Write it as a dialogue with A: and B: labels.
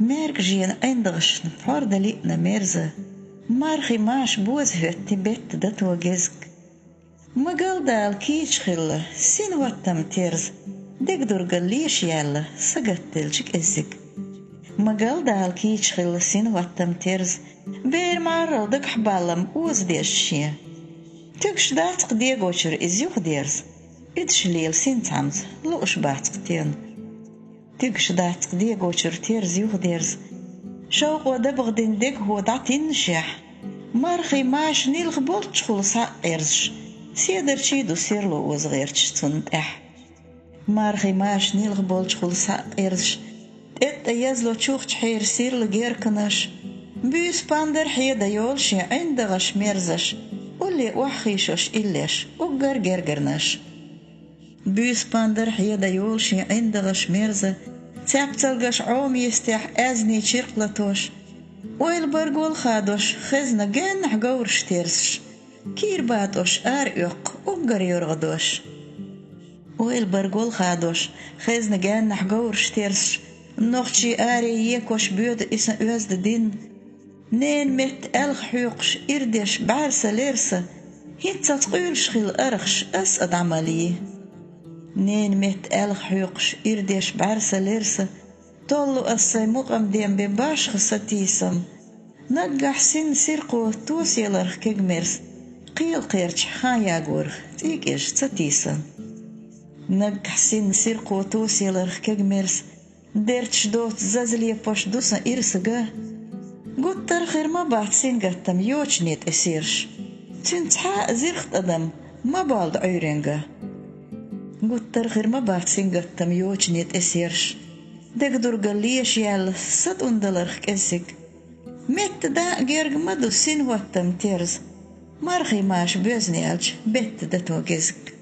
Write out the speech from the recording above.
A: merk jien eindagschen fordeli'na merze. Marchi maash boos hötti bette dat wo gezg. Magaldal kiichchille, sin wattam terz. Dek durgal liesh jalla, sagattelchik ezig. Magaldal kiichchille sin wattam terz. Beer marral dik xballam oos deesje. Tuksh daatsk diegocher is juch deers. Idschleel sin tams, loosh baatsk teen. Tuksh daatsk diegocher terz juch deers. شوق ودبغدين ديك هو دعتين نشاح مارخي ماش نيل غبولت شخول ساقرش سيدر شيدو سيرلو وزغيرتش تنتح مارخي ماش نيل غبولت شخول ساقرش ات يزلو تشوخ تحير سيرلو غيركنش بيس باندر حيدا يولشي عندغش ميرزش واللي وحيشوش إليش وقر جرجرنش بيس باندر حيدا يولشي عندغش ميرزة تابتلقش عوم يستح أزني شرقلتوش ويلبرقول خادوش خزنا جن حقورش تيرسش كير باتوش أريق وقر يرغدوش ويلبرقول خادوش خزنا جن حقورش تيرسش نوختشي آري يكوش بيود إسن أوزد دين نين مت ألخ حيوقش إردش بعرسة ليرسة هيتا تقولش خيل أرخش أسأد عمليه نين مت ألخ حيوقش إردش بعرسة ليرسة طولو أسي مقام ديم بباش خساتيسم نقح سن سيرقو توسي لرخ كجمرس قيل قيرتش خايا قورخ تيكيش تاتيسم نقح سن سيرقو توسي لرخ كجمرس ديرتش دوت زازلية باش دوسا إرسقا قد ترخير ما بعد سن قتم يوش نيت أسيرش تنتحا زيرخت أدم ما بالد عيرنقا قد ترخير ما بعد سن قتم يوش نيت أسيرش دقدر قليش يال صد اندلرخ كسك مت دا جيرج مدو سن واتم تيرز مارخي ماش بيزني ألج بيت دتو جزك